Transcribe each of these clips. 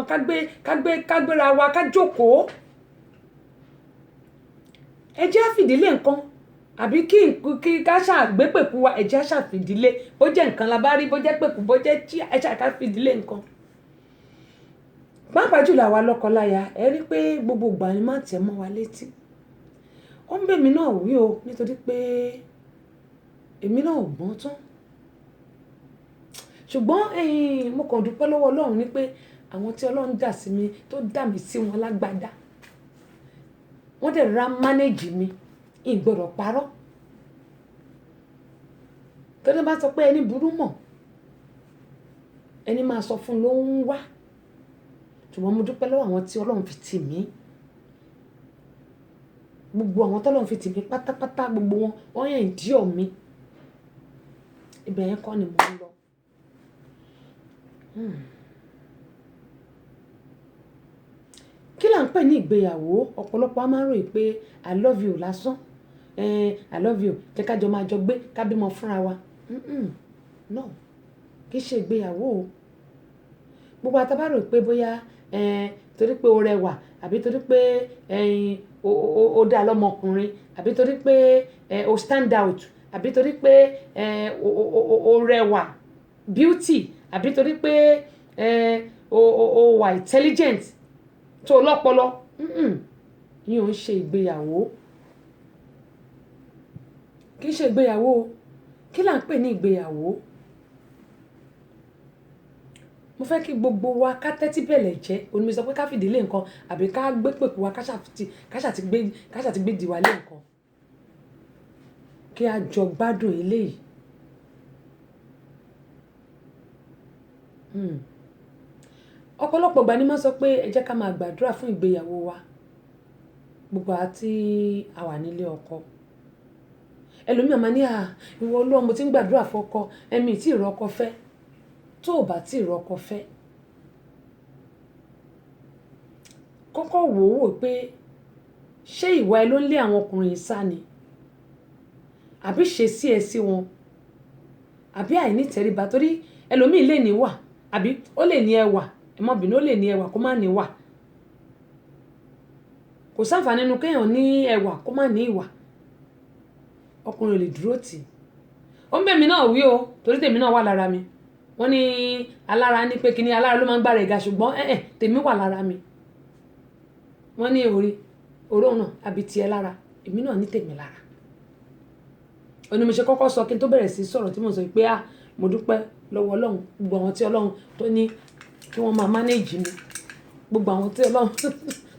ká gbéra wa ká jókòó ẹ jẹ́ á fìdílé nǹkan àbí kí ká ṣàgbépèkú wa ẹ jẹ́ á ṣàfìdílé bó jẹ́ nǹkan la bá rí bó jẹ́ pèkú bó jẹ́ tí ẹ ṣàká fìdílé nǹkan. Pàápàá jùlọ àwa lọ́kọláya ẹ rí pé gbogbo ìgbà ni máa tẹ̀ mọ́ wa létí ó ń bẹ̀ mí náà wí o nítorí pé èmi náà ò gbọ́n tán ṣùgbọ́n mo kàn dúpẹ́ lọ́wọ́ Ọlọ́run ní pé àwọn tí Ọlọ́run dà sí mi tó dà mí sí wọn lágbádá wọ́n dẹ̀ ra mánéjì mi ìgbọ́dọ̀ parọ́ tọ́lá bá sọ pé ẹni burú mọ̀ ẹni máa sọ fún ló ń wá ṣùgbọ́n mo dúpẹ́ lọ́wọ́ àwọn tí Ọlọ́run fi tì mí gbogbo àwọn tọ́lọ́run fi tì mí pátápátá gbogbo wọn wọ́n yẹn ìdí ọ̀ mi ibẹ̀ yẹn kọ́ ni mo ń lọ. Kí là ń pè ní ìgbéyàwó ọ̀pọ̀lọpọ̀ a máa ń ròyìn pé I love you lásán I love you jẹ́ ká jọ máa jọ gbé ká bímọ fúnra wa no kì í ṣe ìgbéyàwó o gbogbo àtàbá rò pé bóyá torí pé o rẹwà àbí torí pé o dá lọ́mọkùnrin àbí torí pé o stand out àbí torí pé o rẹwà beauty àbí torí pé o wà intelligent tó lọ́pọlọ yìí ò ń ṣe ìgbéyàwó kì í ṣe ìgbéyàwó kí là ń pè ní ìgbéyàwó mo fẹ́ kí gbogbo wa ká tẹ́tí bẹ̀lẹ̀ jẹ́ onímọ̀ sọ pé ká fìdílé nǹkan àbí ká gbé pèkú wa ká ṣàti gbé dìwà lé nǹkan kí a jọ gbádùn eléyìí ọ̀pọ̀lọpọ̀ ìgbà ni máa sọ pé ẹ jẹ́ ká máa gbàdúrà fún ìgbéyàwó wa gbogbo àti àwa nílé ọkọ ẹlòmíràn máa ní ìwọ Ọlọ́run mo ti ń gbàdúrà fọ́kọ ẹ̀mí tí ìrọ́kọ fẹ́ tó o bá tí ìrọ́kọ fẹ́ kọ́kọ́ wò ó pé ṣé ìwà ẹ ló ń lé àwọn ọkùnrin sá ni àbí ṣe sí ẹ sí wọn àbí àìní tẹríba torí ẹlòmíì lè ní wà àbí ó lè ní ẹwà ẹmọbìnrin ó lè ní ẹwà kó má ní wà kò sáǹfààní nínú kéèyàn ní ẹwà kó má ní ìwà ọkùnrin lè dúró tì ó ń bẹ̀ mí náà wí o torí tèmi náà wà lára mi wọ́n ní alára ní pé kíní alára ló máa ń gbára ẹ̀ga ṣùgbọ́n tèmi wà lára mi wọ́n ní òró náà àbí tiẹ̀ lára èmi náà ní tèmi lára òní mo ṣe kọ́kọ́ sọ kí n tó bẹ̀rẹ̀ sí sọ̀rọ̀ tí mo sọ pé mo dúpẹ́ lọ́wọ́ Ọlọ́run gbogbo àwọn tí Ọlọ́run tó ní kí wọ́n máa mánéjì mi gbogbo àwọn tí Ọlọ́run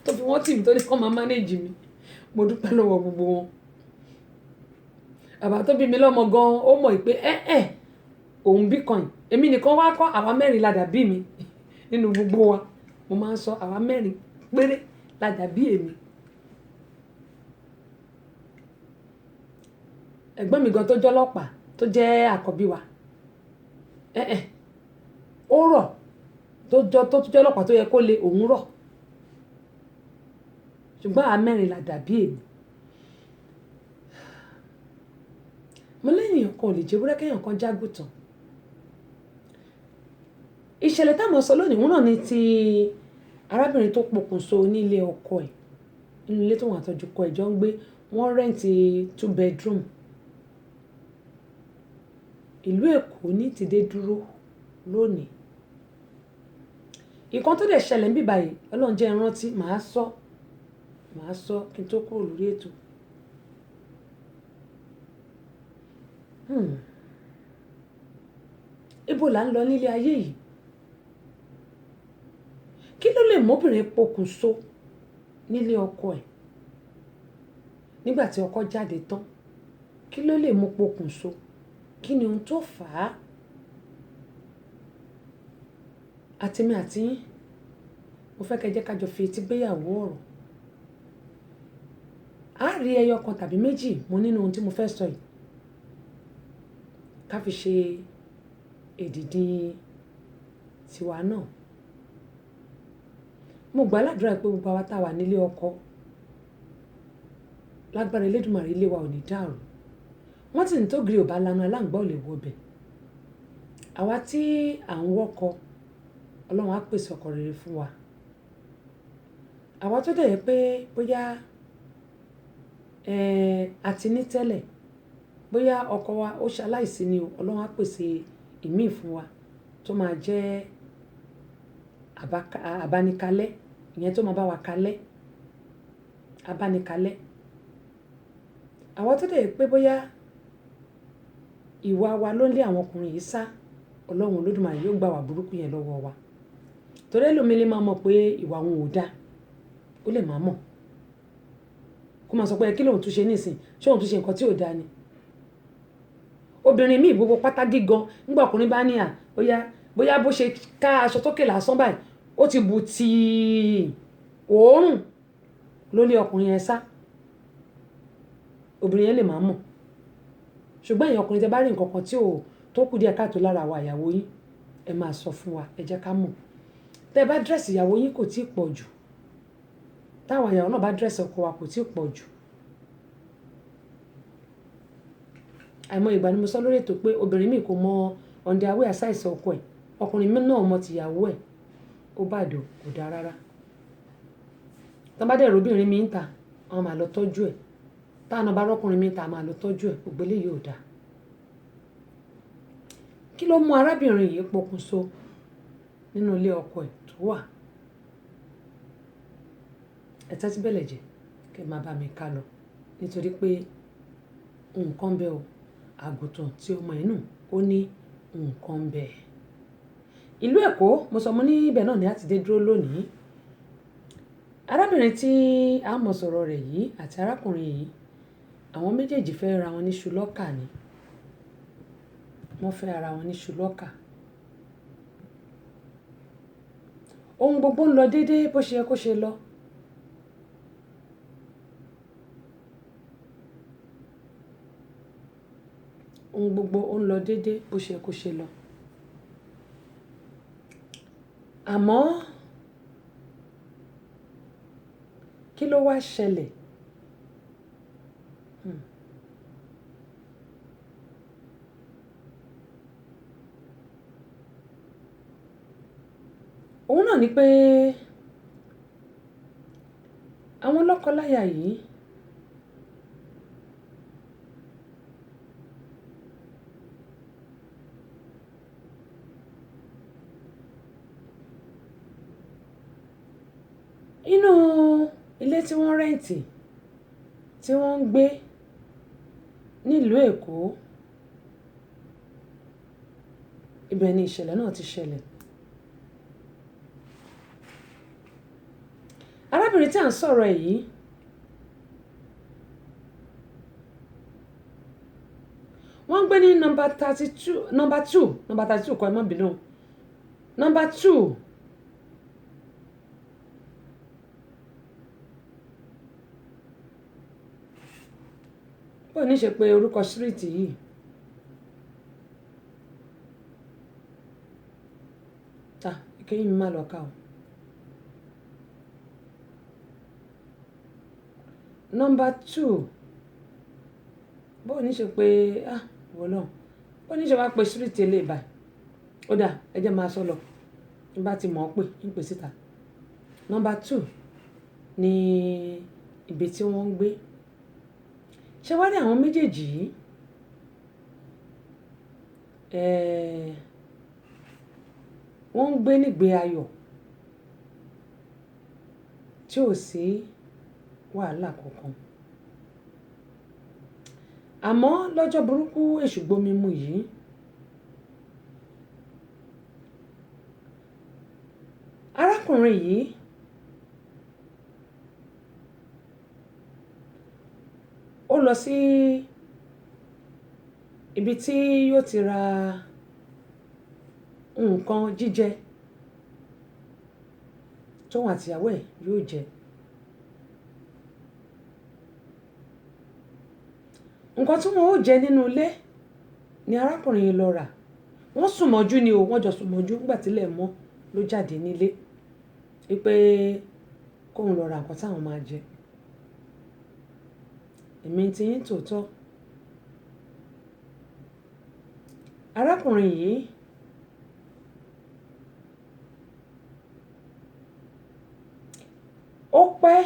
tó fi wọ́n tì mí tó ní kí wọ́n máa mánéjì mi mo dúpẹ́ lọ́wọ́ gbogbo wọn bàbá tó bí mi lọ́mọ gan ó mọ̀ pé òun bí kan èmi nìkan wá kọ́ àwa mẹ́rin la dàbí mi nínú gbogbo wa mo máa ń sọ àwa mẹ́rin péré la dàbí èmi ẹ̀gbọ́n mi gan tó jẹ́ ọlọ́pàá tó jẹ́ àkọ́bí wa ó rọ̀ tó jẹ́ ọlọ́pàá tó yẹ kó lè òun rọ̀ ṣùgbọ́n àwa mẹ́rin la dàbí èmi mo lẹ́yìn ọ̀kan ò lè jẹ́ wúrẹ́ kéèyàn kan jágùtàn ìṣẹ̀lẹ̀ táwọn sọ lónìí wọn náà ní ti arábìnrin tó pokùnso nílé ọkọ ẹ̀ nínú ilé tó wọn àtọ́jú kọ ẹ̀ jọ ń gbé wọ́n rẹ́ǹtì 2 bedroom ìlú Èkó ní ti dé dúró lónìí nǹkan tó dẹ̀ ṣẹlẹ̀ ń bí báyìí Ọlọ́run jẹ́ ìrántí màá sọ kí n tó kúrò lórí ètò ibo là ń lọ nílé ayé yìí kí ló lè mọ́bìnrin pokùnso nílé ọkọ ẹ̀ nígbà tí ọkọ jáde tán kí ló lè mú pokùnso kí ni ohun tó fà á àtèmi àti yín mo fẹ́ kẹ́ jẹ́ ká jọ fi etí gbéyàwó ọ̀rọ̀ á rí ẹyọ kan tàbí méjì mo nínú ohun tí mo fẹ́ sọ yìí ká fi ṣe èdìdì tiwa náà mo gbà ládùúrà pé gbogbo àwa tá a wà nílé ọkọ lágbára Elédùmarè ilé wa ò ní dàrú wọ́n ti ní tó gírí ò bá lanu aláǹgbá ò lè wọbẹ̀ àwa tí à ń wọ́kọ Ọlọ́run á pèsè ọkọ rere fún wa. Àwa tó dẹ̀ yẹ pé bóyá àti ní tẹ́lẹ̀, bóyá ọkọ wa ó ṣaláìsí ni o, Ọlọ́run á pèsè ìmíì fún wa tó máa jẹ́ àbánikalẹ́, ìyẹn tó máa bá wa kalẹ́, abánikalẹ́. Àwa tó dẹ̀ yẹ pé bóyá ìwà wa ló ń lé àwọn ọkùnrin yìí sá, Ọlọ́run Olódùmarè yóò gbà wá burúkú yẹn lọ́wọ́ wa. Torí ẹlòmíì lè máa mọ̀ pé ìwà wọn ò dáa, ó lè máa mọ̀. Kó máa sọ pé kí lòun tún ṣe nísìn, ṣé òun tún ṣe nǹkan tí ò dáa ni. Obìnrin míì gbogbo pátá gígan nígbà ọkùnrin bá ní bóyá bó ṣe ká aṣọ tókè lásán báyìí, ó ti bù tí òórùn ló lé ọkùnrin yẹn sá. Obìnrin yẹn lè máa mọ̀. Ṣùgbọ́n ẹ̀yin ọkùnrin tẹ́ bá rí nǹkan kan tó kù díẹ̀ káàtó lára wa ìyàwó yín, ẹ máa sọ fún wa, ẹ jẹ́ ká mọ̀. Tẹ́ bá dírẹ́sì ìyàwó yín kò tí ì pọ̀ jù. Táwọn ìyàwó náà bá dírẹ́sì ọkọ wa kò tí ì pọ̀ jù. Àìmọ̀ ìgbà ni mo sọ lórí ètò pé obìnrin míì kò mọ underwear size ọkọ ẹ̀, ọkùnrin míì náà mọ tìyàwó ẹ̀, ó bàdó kò dáa rárá. Tí wọ́n bá dẹ̀ róbìnrin mi ń ta, wọ́n máa lọ tọ́jú ẹ̀. Táwọn náà bá rọ́kùnrin mi ń ta, máa lọ tọ́jú ẹ̀, gbogbo eléyìí ò dáa. Kí ló mú arábìnrin yìí pokùnso nínú ilé ọkọ ẹ̀ tó wà? Ẹ tẹ́tí bẹ̀lẹ̀ jẹ́ kí ẹ máa bá mi ká lọ, nítorí pé nǹkan bẹ́ o, àgùntàn tí ọmọ inú ó ní nǹkan bẹ́. Ìlú Èkó, mo sọ mo ní ibẹ̀ náà ni a ti dé dúró lónìí. Arábìnrin tí a mọ̀ sọ̀rọ̀ rẹ̀ yìí àti arákùnrin yìí, àwọn méjèèjì fẹ́ ra wọn ní ṣùlọ́kà ni. Wọ́n fẹ́ ara wọn ní ṣùlọ́kà. Ohun gbogbo ń lọ déédéé bó ṣe yẹ kó ṣe lọ. Ohun gbogbo ń lọ déédéé bó ṣe yẹ kó ṣe lọ. Àmọ́ kí ló wá ṣẹlẹ̀? Òun náà ni pé àwọn lọ́kọláya yìí inú ilé tí wọ́n rẹ́ǹtì tí wọ́n ń gbé nílùú Èkó, ibẹ̀ ni ìṣẹ̀lẹ̀ náà ti ṣẹlẹ̀. Arábìnrin tí à ń sọ̀rọ̀ ẹ̀ yìí, wọ́n ń gbé ní number 32 kọ́ ẹ má bínú, number 2 bó ní ṣe pé orúkọ street yìí. Ìkẹyìn mi má lọ ká o. Number 2 bó ní ṣe pé wọ́lọ́ bó ní ṣe wá pé street ilé ìbá. Ó dà, ẹ jẹ́ máa sọ lọ. N bá ti mọ̀ ọ́ pé ń pè síta. Number 2 ni ibi tí wọ́n ń gbé. Ṣé wá rí àwọn méjèèjì yìí? Wọ́n ń gbé nígbé ayọ̀ tí ò sí wàhálà kankan. Àmọ́ lọ́jọ́ burúkú èṣù gbomi mu yìí, arákùnrin yìí ó lọ sí ibi tí yóò ti ra nǹkan jíjẹ tóun àtìyàwó ẹ̀ yóò jẹ. Nǹkan tí wọ́n ó jẹ nínú ilé ni arákùnrin yìí lọ rà. Wọ́n sùn mọ́jú ni o, wọ́n jọ sùn mọ́jú nígbà tílẹ̀ mọ́ ló jáde nílé wípé kóun lọ ra nǹkan táwọn máa jẹ. Èmi ti yín tòótọ́. Arákùnrin yìí ó pẹ́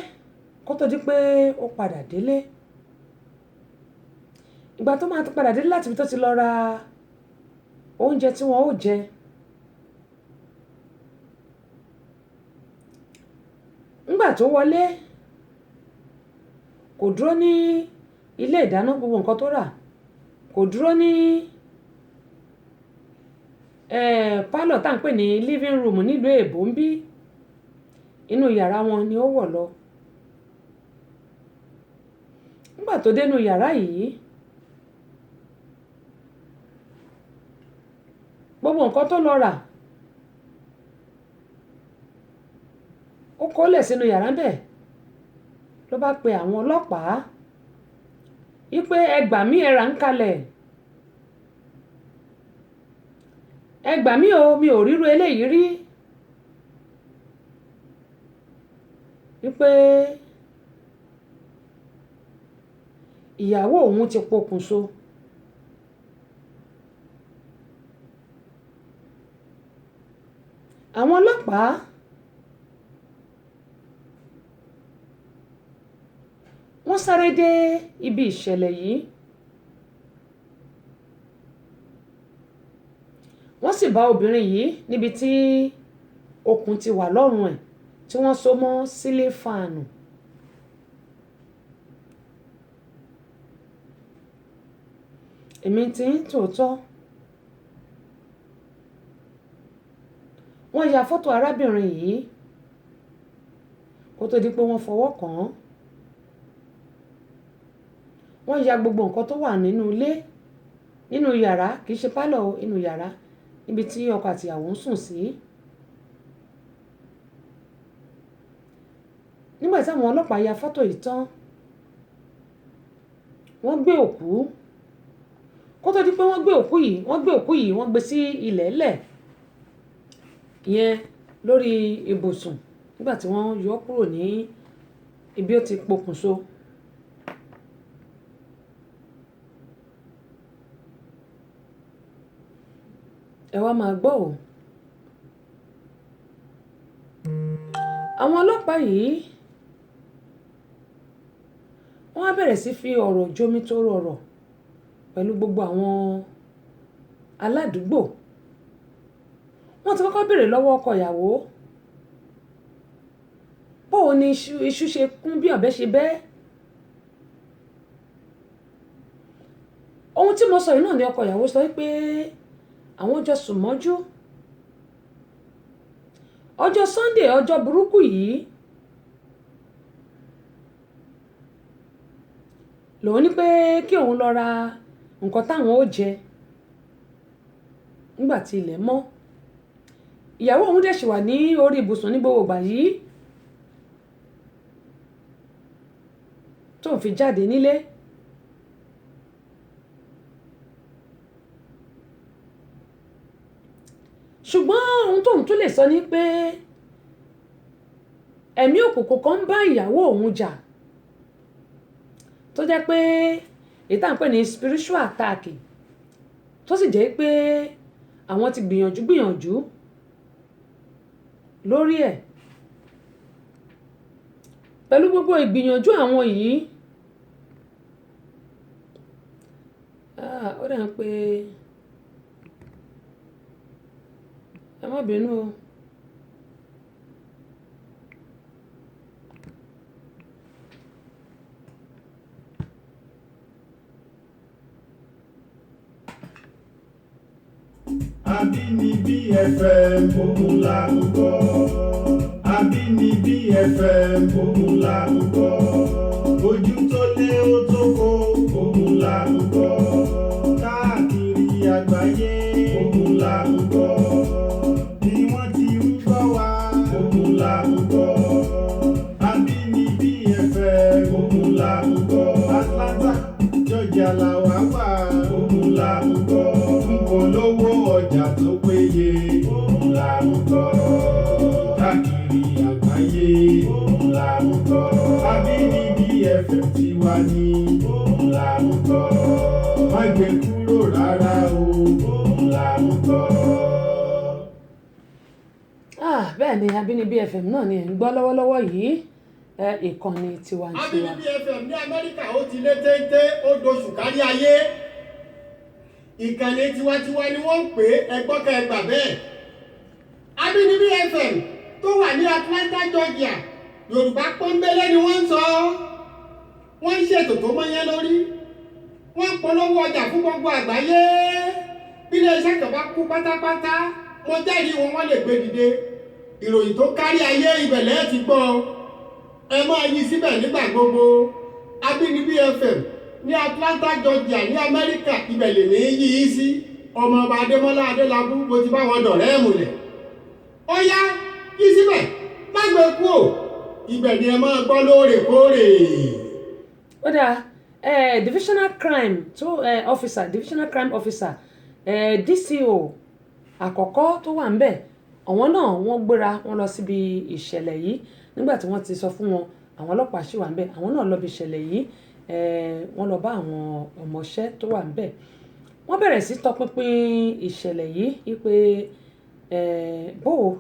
kó tó di pé ó padà délé. Ìgbà tó máa padà délé láti ibi tó ti lọ ra oúnjẹ tí wọ́n ó jẹ, ńgbà tó wọlé kò dúró ní ilé ìdáná gbogbo nǹkan tó rà, kò dúró ní pálọ̀ tá à ń pè ní living room nílùú èbó ń bí, inú yàrá wọn ni ó wọ̀ lọ. Nígbà tó dénú yàrá yìí, gbogbo nǹkan tó lọ rà ó kólẹ̀ sínú yàrá bẹ́ẹ̀, ló bá pe àwọn ọlọ́pàá wípé ẹ gbà mí, ẹ rà ń kalẹ̀, ẹ gbà mí o, mi ò ríru eléyìí rí. Wípé ìyàwó òun ti pokùnso. Àwọn ọlọ́pàá wọ́n sáré dé ibi ìṣẹ̀lẹ̀ yìí, wọ́n sì bá obìnrin yìí níbi tí okùn ti wà lọ́rùn ẹ̀ tí wọ́n so mọ́ sílé fáànù. Èmi ti ń tòótọ́, wọ́n ya fọ́tò arábìnrin yìí kó tó di pé wọ́n fọwọ́ kàn án. Wọ́n ya gbogbo nǹkan tó wà nínú ilé, nínú yàrá, kì í ṣe pálọ̀, inú yàrá níbi tí ọkọ àti ìyàwó ń sùn sí. Nígbà tí àwọn ọlọ́pàá ya fọ́tò yìí tán, wọ́n gbé òkú, kó tó di pé wọ́n gbé òkú yìí wọ́n gbé sí ilẹ̀ẹ́lẹ̀ yẹn lórí ibùsùn nígbà tí wọ́n yọ kúrò ní ibi ó ti pokùnso. Ẹ wá máa gbọ́ o. Àwọn ọlọ́pàá yìí wọ́n á bẹ̀rẹ̀ sí fi ọ̀rọ̀ jomitoro ọ̀rọ̀ pẹ̀lú gbogbo àwọn aládùúgbò. Wọ́n ti kọ́kọ́ béèrè lọ́wọ́ ọkọ ìyàwó, báwo ni iṣu ṣe kún bí ọ̀bẹ ṣe bẹ́. Ohun tí mo sọ yìí náà ni ọkọ ìyàwó sọ pé àwọn jọ sùn mọ́jú. Ọjọ́ Sunday, ọjọ́ burúkú yìí, lòun ní pé kí òun lọ ra nǹkan táwọn ó jẹ nígbà tí ilẹ̀ mọ́. Ìyàwó òun dẹ̀ ṣì wà ní orí ibùsùn ní gbogbo ìgbà yìí tóun fi jáde nílé. Ṣùgbọ́n ohun tóun tún lè sọ ni pé ẹ̀mí òkùnkùn kan ń bá ìyàwó òun jà, tó jẹ́ pé èyí tá à ń pè ní spiritual attack, tó sì jẹ́ pé àwọn ti gbìyànjú lórí ẹ̀. Pẹ̀lú gbogbo ìgbìyànjú àwọn yìí, ó dà ń pé ẹ má bínú o. Àbínibí FM òun là ń gbọ́. Àbínibí FM òun là ń gbọ́. Ojú tó lé ó tó kó òun là ń gbọ́. Káàkiri àgbáyé òun là ń gbọ́. Bí wọ́n ti ń gbọ́ wá òun là ń gbọ́. Àbínibí FM òun là ń gbọ́. Atlanta, Georgia làwa wà òun là ń gbọ́. Olówó ọjà tó péye òun là ń gbọ́. Káàkiri àgbáyé òun là ń gbọ́. Àbínibí FM tiwa ní òun là ń gbọ́. Má gbé kúrò rárá o òun là ń gbọ́. Bẹ́ẹ̀ ni Àbínibí FM náà ni ẹ̀ ń gbọ́ lọ́wọ́lọ́wọ́ yìí ìkànnì tiwantiwa. Abínibí FM ní Amẹ́ríkà ó ti lé téńté ó doṣù kárí ayé. Ìkànnì tiwantiwa ni wọ́n ń pè ẹgbọ́kẹ́ ẹgbà bẹ́ẹ̀. Abínibí FM tó wà ní Atlanta, Georgia, Yorùbá pọ́nbélé ni wọ́n ń sọ. Wọ́n ń ṣètò tó mọ́yán lórí. Wọ́n ń polówó ọjà fún gbogbo àgbáyé. Bí ilé-iṣẹ́ kan bá kú pátápátá, mo jẹ́rìí wọ́n lè gbé dìde. Ìròyìn tó kárí ayé ibẹ̀ lẹ́ẹ̀ ti gbọ́. Ẹ máa yí síbẹ̀ nígbà gbogbo. Abínibí FM ní Atlanta, Georgia ní Amẹ́ríkà ibẹ̀ lè ní yí í sí. Ọmọ ọba Adémọ́lá Adélabú mo ti bá wọn dọ̀rẹ́ ẹ̀mùlẹ̀. Ó yá yí síbẹ̀ má gbé kú ò. Ibẹ̀ ni ẹ máa gbọ́ lóòrèkóòrè. Ó dáa divisional crime officer DCO àkọ́kọ́ tó wà ń bẹ̀ àwọn náà wọ́n gbéra wọn lọ síbi ìṣẹ̀lẹ̀ yìí nígbà tí wọ́n ti sọ fún wọn àwọn ọlọ́pàá ṣì wà ń bẹ̀ àwọn náà lọ bí ìṣẹ̀lẹ̀ yìí wọ́n lọ bá àwọn ọmọọṣẹ́ tó wà ń bẹ̀ wọ́n bẹ̀rẹ̀ sí tọpinpin ìṣẹ̀lẹ̀ yìí wípé bó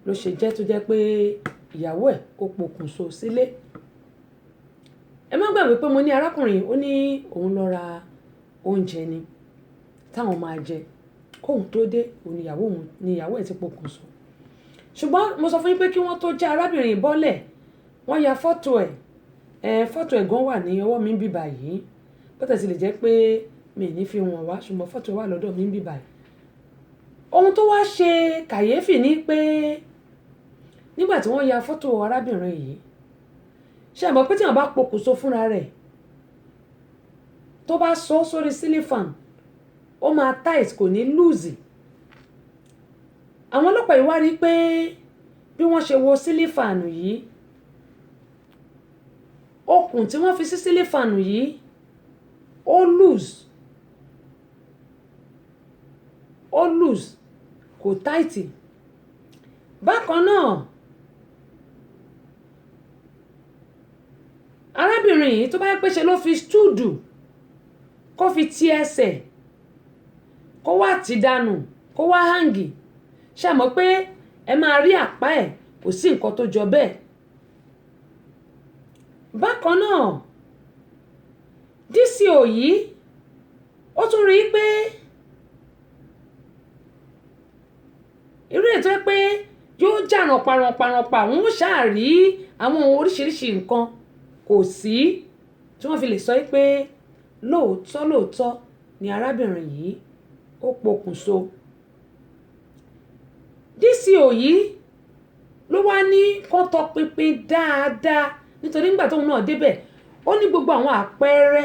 ló ṣe jẹ́ tó jẹ́ pé ìyàwó ẹ̀ ó pokùnso sílé. Ẹ má gbàgbé pé mo ní arákùnrin ó ní òun lọ ra oúnjẹ ni táwọn máa jẹ kóhun tó dé òun níyàwó ẹ̀ ti pokùnso. Ṣùgbọ́n mo sọ fún yín pé kí wọ́n tó já arábìnrin bọ́lẹ̀ wọ́n ya fọ́tò ẹ̀ gan wà ní ọwọ́ mi ń bíbà yìí bó tẹ̀ sì lè jẹ́ pé mi ì ní fi wọ̀n wá ṣùgbọ́n fọ́tò ẹ̀ wà lọ́dọ̀ mi ń bíbà yìí. Ohun tó wá ṣe kàyéfì ni pé nígbà tí wọ́n ya fọ́tò arábìnrin yìí ṣé ẹ mọ̀ pé tí wọ́n bá pokùnso fúnra rẹ̀ tó bá sọ sórí sílífàn ó máa tight kò ní lùzì. Àwọn ọlọ́pàá yìí wá rí pé bí wọ́n ṣe wo sílífànù yìí okùn tí wọ́n fi sí sílífànù yìí ó loose kò tight. Bákan náà arábìnrin yìí tó bá yẹ pé ṣe ló fi stúdù kó fi ti ẹsẹ̀ kó wá ti dànù kó wá hàngì ṣe mọ̀ pé ẹ máa rí àpá ẹ̀ kò sí nǹkan tó jọ bẹ́ẹ̀. Bákan náà DCO yìí ó tún rí pé irú ètò ẹ pé yóò jà rànpàrànpà wọ́n ṣáà rí àwọn oríṣiríṣi nǹkan kò sí tí wọ́n fi lè sọ pé lóòótọ́ ni arábìnrin yìí ó pokùnso. DCO yìí ló wá ní kó tọpinpin dáadáa nítorí nígbà tóun náà débẹ̀ ó ní gbogbo àwọn àpẹẹrẹ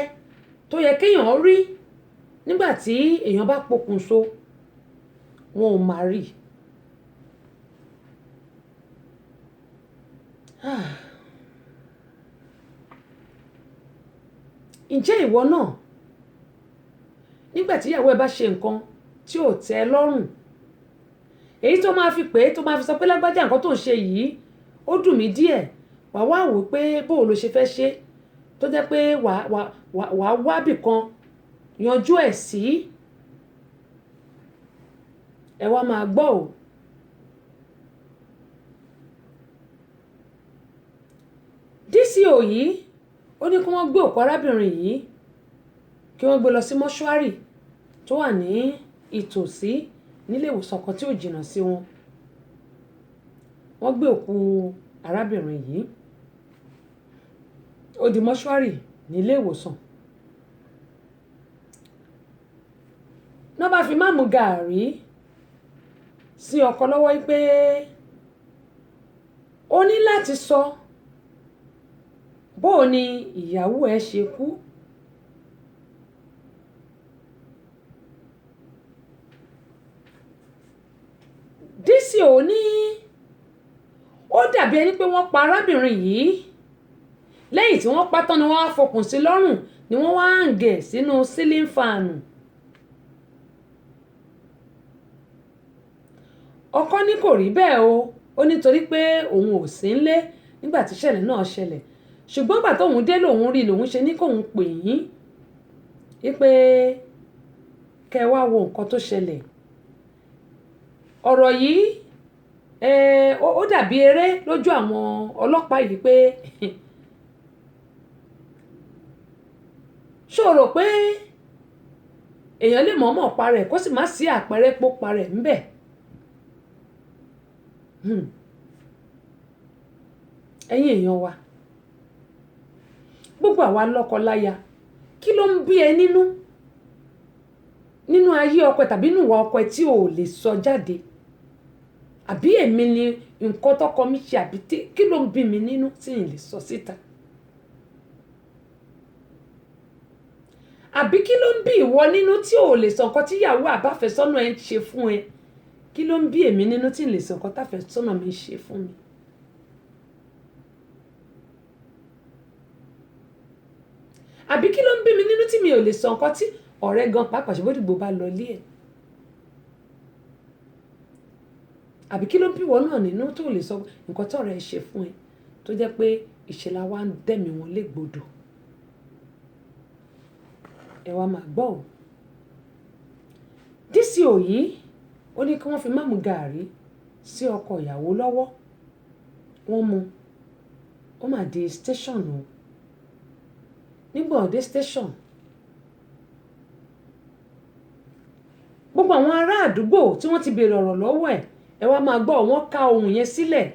tó yẹ kéèyàn rí nígbà tí èèyàn bá pokùnso wọn ò máa rí. Ǹjẹ́ ìwọ náà nígbà tí ìyàwó ẹ bá ṣe nǹkan tí ò tẹ́ ẹ lọ́rùn èyí tó máa fi pè é tó máa fi sọ pé lágbájá nǹkan tó ń ṣe yìí ó dùn mí díẹ̀ wà wá wò pé bó ló ṣe fẹ́ ṣe tó jẹ́ pé wàá wábì kan yanjú ẹ̀ sí ẹ wá máa gbọ́ ò. DCO yìí ó ní kí wọ́n gbé òkú arábìnrin yìí kí wọ́n gbé lọ sí mọ́ṣúárì tó wà ní ìtòsí nílé ìwòsàn kan tí ò jìnnà sí wọn. Wọ́n gbé òkú arábìnrin yìí ó di mọ́ṣúárì nílé ìwòsàn. náà bá fi máàmù gàárì sí ọkọ lọ́wọ́ pé ó ní láti sọ bó ni ìyàwó ẹ ṣe kú. DCO ní ó dàbí ẹni pé wọ́n pa arábìnrin yìí lẹ́yìn tí wọ́n pa tán ni wọ́n á fokùn sí lọ́rùn ni wọ́n wá ń gẹ̀ sínú sílíǹ fàánù. ọkọ ní kò rí bẹ́ẹ̀ o ó nítorí pé òun ò sí ńlé nígbà tí ìṣẹ̀lẹ̀ náà ṣẹlẹ̀ ṣùgbọ́n gbà tóun dé lòun rí lòun ṣe ní kóun pè yín wípé kẹ́ wá wo nǹkan tó ṣẹlẹ̀. ọ̀rọ̀ yìí ó dàbí eré lójú àwọn ọlọ́pàá yìí pé ṣó rò pé èèyàn lè mọ̀ọ́mọ̀ pa rẹ̀ kó sì má sí àpẹẹrẹ pó pa rẹ̀ ńbẹ̀. Ẹ̀yin èèyàn wa gbogbo àwa lọ́kọ-láya kí ló ń bí ẹ nínú ayé ọkọ tàbí nínú ìwà ọkọ tí ò lè sọ jáde? Àbí èmi ni nǹkan tọ́kọ mi ṣe àbí kí ló ń bí mi nínú tí n lè sọ síta? Àbí kí ló ń bí ìwọ nínú tí ò lè sọ nǹkan tí ìyàwó àbáfẹ́sọ́nà ẹ ń ṣe fún ẹ? Kí ló ń bí èmi nínú tí n lè sọ nǹkan táfẹ́sọ́nà mi ń ṣe fún mi? Àbí kí ló ń bí mi nínú tí mi ò lè sọ nǹkan tí ọ̀rẹ́ gan pàápàá ṣe bódìgbò bá lọ lé ẹ̀? Àbí kí ló ń bí ìwọ náà nínú tó lè sọ nǹkan tí ọ̀rẹ́ ẹ ṣe fún ẹ tó jẹ́ pé ìṣẹ̀lẹ̀ wa ń dẹ̀mí wọn légbodò? Ẹ wá máa gbọ́ ò. DCO yìí ó ní kí wọ́n fi máàmù gàárì sí ọkọ ìyàwó lọ́wọ́. Wọ́n mú ó mà dé station o. Nígbà ó dé station gbogbo àwọn ará àdúgbò tí wọ́n ti béèrè ọ̀rọ̀ lọ́wọ́ ẹ̀ ẹ wá máa gbọ́ wọ́n ká ohun yẹn sílẹ̀.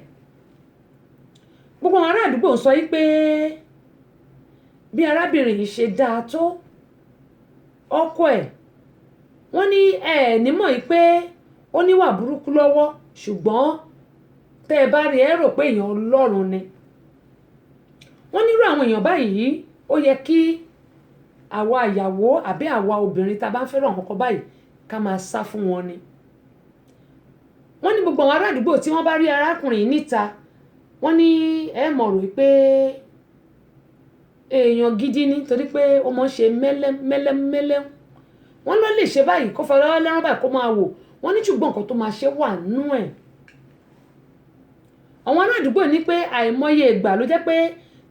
Gbogbo àwọn ará àdúgbò ń sọ yí pé bí arábìnrin yìí ṣe dáa tó ọkọ ẹ̀ wọ́n ní nímọ̀ yí pé ó níwà burúkú lọ́wọ́ ṣùgbọ́n tẹ́ ẹ bá rí ẹ rò pé èèyàn Ọlọ́run ni. Wọ́n nírú àwọn èèyàn báyìí ó yẹ kí àwa ìyàwó àbí àwa obìnrin tá a bá ń fẹ́ràn kọ́kọ́ báyìí ká máa sá fún wọn ni. Wọ́n ní gbogbo àwọn ará àdúgbò tí wọ́n bá rí arákùnrin níta wọ́n ní ẹ mọ̀ rò pé èèyàn gidi ni torí pé ó mọ̀ ṣe mẹ́lẹ́mẹ́lẹ́. Wọ́n ló lè ṣe báyìí kó fọwọ́ lẹ́rán báyìí kó máa wò. Wọ́n ní ṣùgbọ́n nǹkan tó máa ṣe wà nínú ẹ̀. Àwọn ará àdúgbò ní pé àìmọye ìgbà ló jẹ́ pé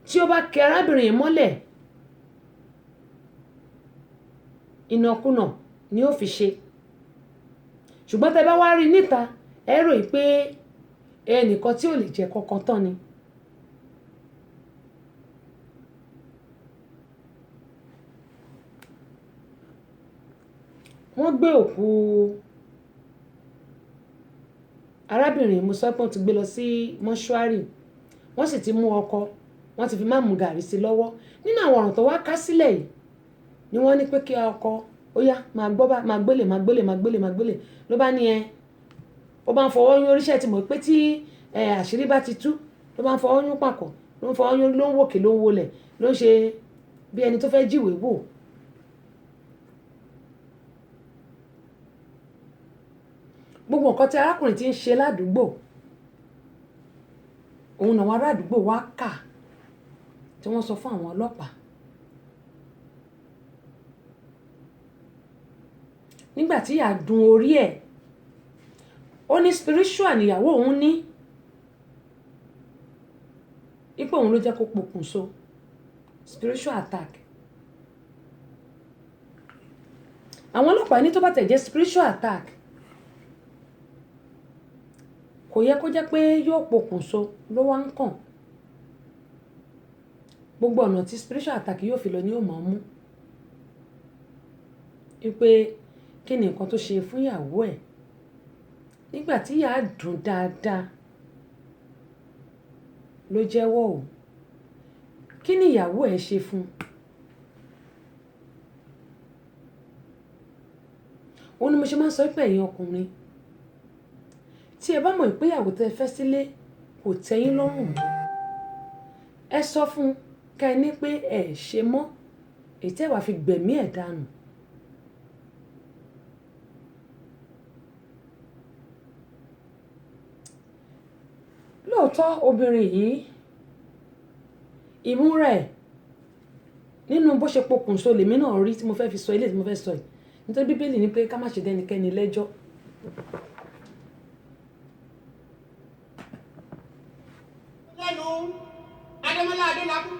tí ó bá kẹ arábìnrin yìí mọ́lẹ̀ ìnàkúnà ni ó fi ṣe. Ṣùgbọ́n tẹ́ bá wá rí níta ẹ rò pé ẹnìkan tí ò lè jẹ kankan tán ni. Wọ́n gbé òkú arábìnrin Musọ́pọ̀ ti gbé lọ sí mọ́ṣúárì wọ́n sì ti mú ọkọ wọ́n ti fi máàmù gàrí sí lọ́wọ́. Nínú àwọn ọ̀ràn tó wá ká sílẹ̀ yìí ni wọ́n ní pé kí ọkọ ó yá máa gbọ́ bá máa gbélé ló bá ní ó bá ń fọwọ́ yún oríṣẹ́ tí mọ̀ pé tí àṣírí bá ti tú ló bá ń fọwọ́ yún pàkọ́ ló ń fọwọ́ yún ló ń wòkè ló ń wọlẹ̀ ló ń ṣe bí ẹni tó fẹ́ jíwèé wò. Gbogbo nǹkan tí arákùnrin ti ń ṣe ládùúgbò òun náà àwọn ará àdúgbò wá kà tí wọ́n sọ fún àwọn ọlọ́pàá. Nígbà tí ìyá dùn orí ẹ̀ ó ní spiritual níyàwó òun ní ipò òun ló jẹ́ kó pokùnso spiritual attack. Àwọn ọlọ́pàá ní tó bá tẹ̀ jẹ́ spiritual attack kò yẹ kó jẹ́ pé yóò pokùnso ló wá ń kàn. Gbogbo ọ̀nà tí spiritual attack yóò fi lọ ní ó máa mú wípé kí ni nǹkan tó ṣe fún ìyàwó ẹ̀ nígbà tí ìyá dùn dáadáa ló jẹ́wọ́ o. Kí ni ìyàwó ẹ̀ ṣe fún? Òun ni mo ṣe máa ń sọ pé ẹ̀yin ọkùnrin tí ẹ bá mọ̀ pé ìyàwó tẹ́ fẹ́ sílé kò tẹ́yín lọ́rùn mọ́ ẹ sọ fún ká ẹ ní pé ẹ ṣe mọ́ èyí tẹ́ wàá fi gbẹ̀mí ẹ̀ dànù. Lóòótọ́ obìnrin yìí ìmúra ẹ̀ nínú bó ṣe pokùnso lèmi náà rí tí mo fẹ́ fi sọ ilé tí mo fẹ́ sọ yìí nítorí Bíbélì ní pé ká má ṣe dẹ́nikẹ́ni lẹ́jọ́. lẹ́nu Adémọ́lá Adélakú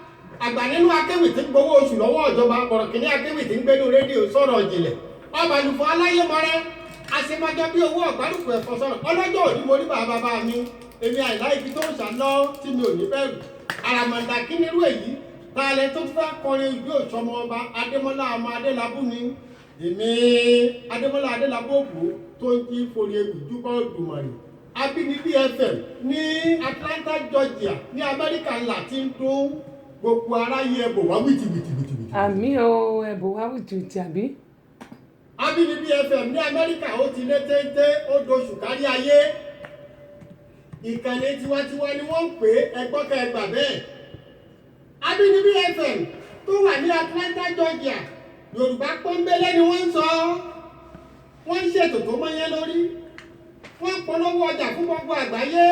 àgbà nínú akéwì tí ń gbowó oṣù lọ́wọ́ ìjọba ọ̀rọ̀ kìíní akéwì tí ń gbénu rédíò sọ̀rọ̀ ìjìnlẹ̀ ọba lùfọ́ aláyémọ́rẹ́ àṣemájọ bí owó ọ̀gbárùkù ẹ̀fọ́ sọ̀rọ̀ ọlọ́jọ́ òní mo rí bàbá mi èmi àìlá ibi tó ń ṣàlọ́ tí mi ò ní bẹ̀rù àràmàǹdà kí nírú èyí tààlẹ́ tó fẹ́ kọrin ìlú òṣọmọ ọba Adémọ́lá ọmọ Adélabú ni èmi Adémọ́lá Adélabú ògbó tó ń jí forí ewu júbọ́ Òdùmarè Abínibí FM ní Atlanta Georgia ní Amẹ́ríkà ńlá tí ń dún gbogbo aráyé ẹbọ wá wìtìwìtìwìtì. àmì o ẹbọ wá wìtìwìtì àbí. Abínibí FM ní Amẹ́ríkà ó ti lé téńté ó doṣù kárí ayé ìkànnì tiwantiwa ni wọ́n ń pè ẹgbọ́kẹ́ ẹgbà bẹ́ẹ̀. Abínibí FM tó wà ní Atlanta Georgia Yorùbá pọ́nbélé ni wọ́n ń sọ wọ́n ń ṣètò tó mọ́yẹ́ lórí wọ́n polówó ọjà fún gbogbo àgbáyé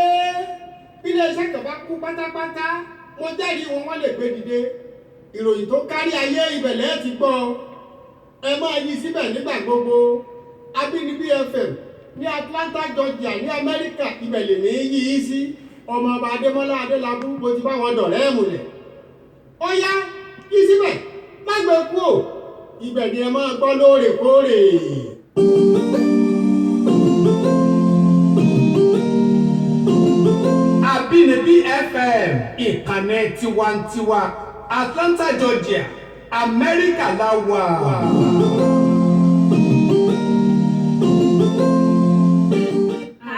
bí iléeṣẹ́ kan bá kú pátápátá wọ́n jẹ́rìí wọn lè gbé dìde ìròyìn tó kárí ayé ibẹ̀lẹ́ ti gbọ́ ẹ máa yí síbẹ̀ nígbà gbogbo Abínibí FM ní Atlanta Georgia ní Amẹ́ríkà ibẹ̀lẹ̀ ní yí sí ọmọ ọba Adémọ́lá Adélabú bó ti bá wọn dọ̀rẹ́ ẹ̀mùlẹ̀ ó yá yí síbẹ̀ má gbé kú ò ibẹ̀ ni ẹ máa gbọ́ lóòrèkóòrè. Abínibí FM ìkànnì tiwantiwa Atlanta Georgia Amẹ́ríkà la wà.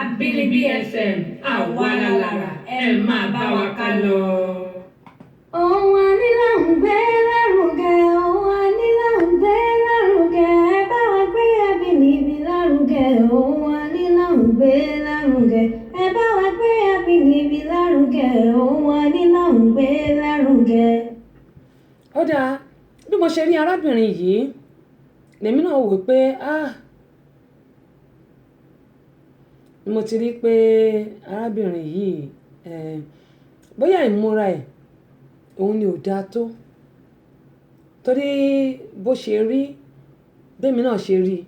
Abínibí FM àwa lára ẹ máa bá wa ká lọ. Ohun ànílà ń gbé lárugẹ, ohun ànílà ń gbé lárugẹ, ẹ bá wa gbé Abínibí lárugẹ, ohun ànílà ń gbé lárugẹ, ẹ bá wa gbé Abínibí lárugẹ, ohun ànílà ń gbé lárugẹ. Ó dáa bí mo ṣe rí arábìnrin yìí lèmi náà wò pé mo ti rí pé arábìnrin yìí bóyá ìmúra ẹ̀ òun ni ò dáa tó torí bó ṣe rí bẹ́mi náà ṣe rí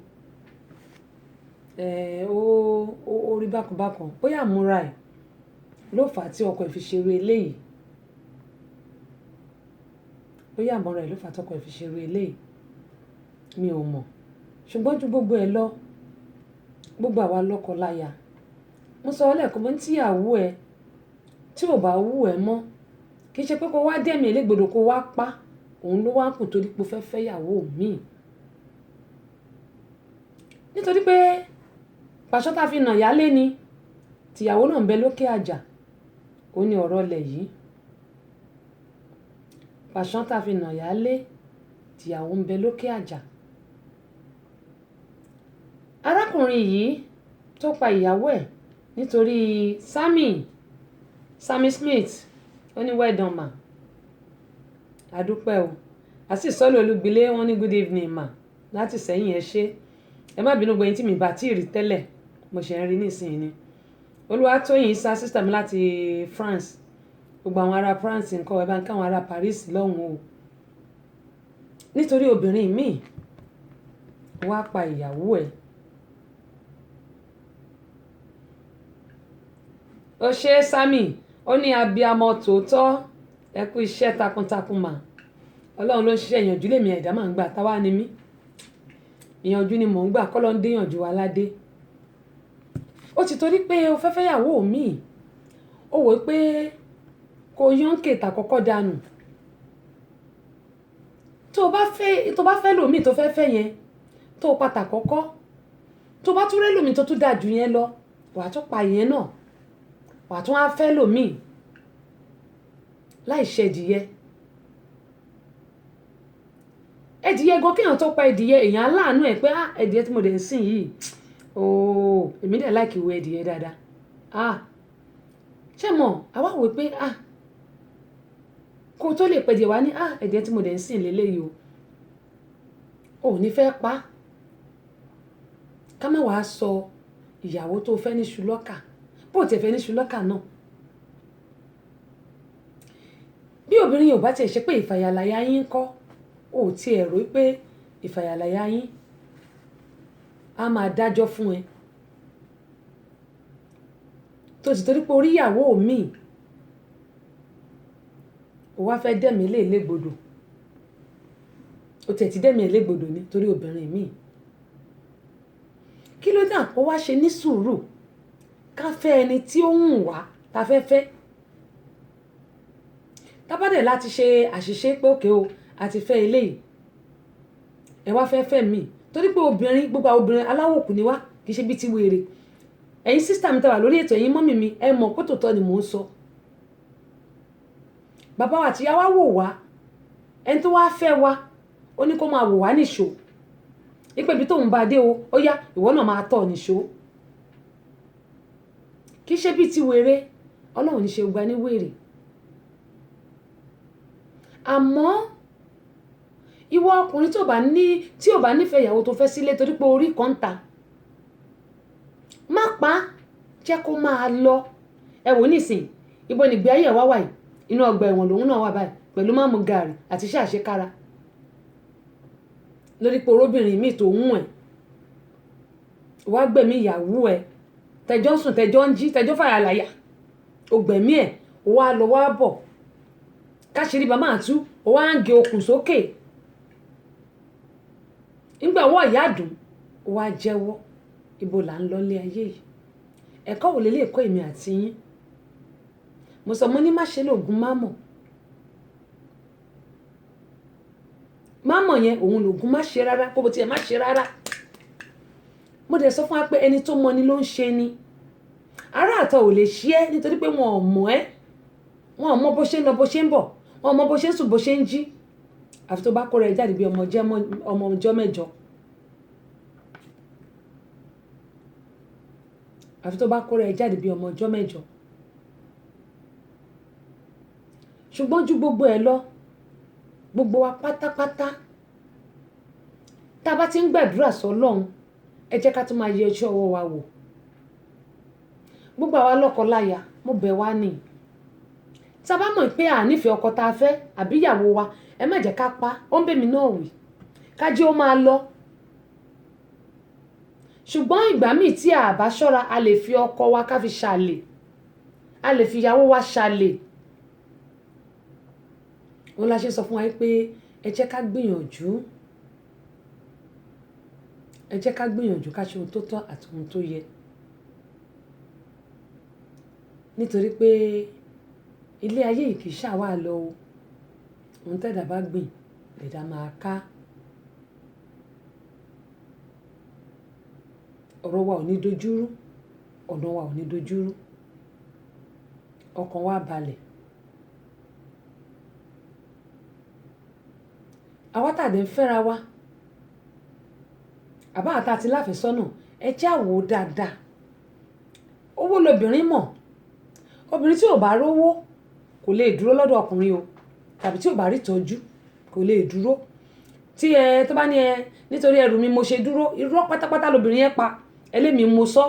ó rí bákanbákan bóyá ìmúra ẹ̀ ló fà á tí ọkọ ẹ̀ fi ṣeré eléyìí bóyá ìmúra ẹ̀ ló fà á tí ọkọ ẹ̀ fi ṣeré eléyìí mi ò mọ̀ ṣùgbọ́n ju gbogbo ẹ̀ lọ gbogbo àwa lọ́kọ láya mo sọ lẹ́ẹ̀kan mo ní tíyàwó ẹ tí ò bá wù ẹ mọ́ kì í ṣe pé kó wá dẹ́mi elégbodò kó wá pa òun ló wá kù torí pé ó fẹ́ fẹ́yàwó míì nítorí pé pàṣọ tá a fi nà yálé ni tìyàwó náà ń bẹ lókè àjà ó ní ọ̀rọ̀ lẹ̀ yìí pàṣọ tá a fi nà yálé tìyàwó ń bẹ lókè àjà arákùnrin yìí tó pa ìyàwó ẹ̀ nítorí Sammy Smith ó ní well done ma àdúpẹ́ o àti ìsọ́lẹ̀ olúgbilé wọn ní good evening ma láti sẹ́yìn ẹ ṣe ẹ má bínú gbẹ̀yìn tí mi bá tí ì rí tẹ́lẹ̀ mo ṣe ń rí nísìnyí ni Olúwatóyìn sá sísítà mi láti France gbogbo àwọn ará France nǹkan ẹ bá ń káwọn ará Paris lọ́hùn o nítorí obìnrin míì wá pa ìyàwó ẹ̀ ó ṣe Sammy ó ní abiyamọ tòótọ́ ẹ kú iṣẹ́ takuntakun mà Ọlọ́run ló ń ṣiṣẹ́ ìyànjú lèmi ẹ̀dá máa ń gbà táwa ni mí ìyànjú ni mò ń gbà kọ́ ló ń dé ìyànjú wa ládé ó ti torí pé o fẹ́ fẹ́yàwó mi ó wò pé kò yán kètà kọ́kọ́ dànù tó bá fẹ́ lòmíì tó fẹ́ fẹ́ yẹn tó pàtà kọ́kọ́ tó bá tún rẹ́ lòmíì tó tún dáa jù yẹn lọ wàá tún pa yẹn náà wàá tún á fẹ́ lòmíì láì ṣe ẹdìyẹ gan kéèyàn tó pa ẹdìyẹ èèyàn aláàánú ẹ pé ẹdìyẹ tí mo dẹ̀ ń sìn yìí èmi dẹ̀ láìkì wo ẹdìyẹ dáadáa ṣé mọ̀ àwa wò pé kó tó lè pẹ̀dìyẹ wá ní ẹdìyẹ tí mo dẹ̀ ń sìn lélẹ́yìí o ò ní fẹ́ pa ká má wàá sọ ìyàwó tó fẹ́ ní ṣùlọ́kà bó tiẹ̀ fẹ́ ní ṣùlọ́kà náà bí obìnrin yóò bá tiẹ̀ ṣe pé ìfàyàlàyà yín kọ́ ò tiẹ̀ rò pé ìfàyàlàyà yín á máa dájọ́ fún ẹ tó sì torí pé orí ìyàwó mi ò wá fẹ́ dẹ̀mí légbodò ó tiẹ̀ ti dẹ̀mí légbodò ní torí obìnrin mi kí ló kódà kó wá ṣe ní sùúrù ká fẹ́ ẹni tí ó hùn wá ta fẹ́ fẹ́ tábàdẹ̀ láti ṣe àṣìṣe pé òkè o àti fẹ́ eléyìí ẹ wá fẹ́ mi torí pé obìnrin gbogbo àwọn obìnrin aláwòkù ni wá kì í ṣe bí ti wèrè ẹ̀yin sísítà mi tẹwà lórí ètò ẹ̀yin mọ́mì mi ẹ mọ̀ pé tòótọ́ ni mò ń sọ bàbá wa àtìyá wa wò wá ẹni tó wá fẹ́ wa ó ní kó máa wò wá nìṣó ipe ibi tóun bá dé o ó yá ìwọ náà máa tọ̀ nìṣó kì í ṣe bí ti wèrè ọlọ́run ní ṣe gba ní wèrè àmọ́ ìwọ ọkùnrin tí ò bá nífẹ̀ẹ́ ìyàwó tó fẹ́ sílé torí pé orí kan ta má pa á jẹ́ kó máa lọ ẹ wò nísìn ibo nìgbé ayé ẹ̀ wá wà yìí inú ọgbà ẹ̀wọ̀n lòun náà wà báyìí pẹ̀lú máàmù gààrí àti iṣẹ́ àṣekára lórí pé orobìnrin míì tó ń ẹ̀ wá gbẹ̀mí ìyàwó ẹ̀ tẹjọ́ ń sùn tẹjọ́ ń jí tẹjọ́ fàyà láyà ó gbẹ̀mí ẹ̀ ó wá lọ wá bọ̀ káṣírí bá máa tú ó wá ń gé okùn sókè nígbà wọ́ ìyá dùn ó wá jẹ́wọ́ ibo là ń lọ lé ayé yìí ẹ̀kọ́ wò lélẹ̀ ẹ̀kọ́ èmi àti yín mo sọ mo ní má ṣe lògùn mámọ̀ yẹn òun lògùn má ṣe rárá kó bó tiẹ̀ má ṣe rárá mo dẹ̀ sọ fún wa pé ẹni tó mọ ni ló ń ṣe ni ará àtọ̀ ò lè ṣí ẹ́ nítorí pé wọn ò mọ̀ ẹ́ wọn ò mọ bó ṣe ń lọ bó ṣe ń bọ̀ wọn ò mọ bó ṣe ń sùn bó ṣe ń jí àfi tó bá kó rẹ̀ jáde bí ọmọ ọjọ́ mẹ́jọ àfi tó bá kó rẹ̀ jáde bí ọmọ ọjọ́ mẹ́jọ ṣùgbọ́n ju gbogbo ẹ̀ lọ gbogbo wa pátápátá tá a bá ti ń gbàdúrà sọ́lọ́run ẹ jẹ́ ká tún máa yẹ ojú ọwọ́ wa wò gbogbo àwa lọ́kọláya mo bẹ̀ wá ní tá a bá mọ̀ pé à nífẹ̀ẹ́ ọkọ tá a fẹ́ àbí ìyàwó wa ẹ má jẹ́ ká pa ó ń bẹ̀ mí náà wí ká jẹ́ ó máa lọ ṣùgbọ́n ìgbà míì tí a bá ṣọ́ra a lè fi ọkọ wa ká fi ṣàlè a lè fi ìyàwó wa ṣàlè wọn la ṣe sọ fún wa pé ẹ jẹ́ ká gbìyànjú ká ṣe ohun tó tọ́ àti ohun tó yẹ nítorí pé ilé ayé yìí kì í ṣàwà lọ o ohun tẹ́dà bá gbìn lẹ̀dá máa ká ọ̀rọ̀ wa ò ní dojúrú ọ̀nà wa ò ní dojúrú ọkàn wa balẹ̀ àwa tàdé ń fẹ́ra wa àbá àtà àti láfẹ́sọ́nà ẹ jẹ́ á wò dáadáa owó lobìnrin mọ̀ obìnrin tí ò bá rówó kò lè dúró lọ́dọ̀ ọkùnrin o tàbí tí ò bá rí ìtọ́jú kò lè dúró tí tó bá ní nítorí ẹrù mi mo ṣe dúró irọ́ pátápátá lobìnrin yẹn pa ẹlẹ́mìí mo sọ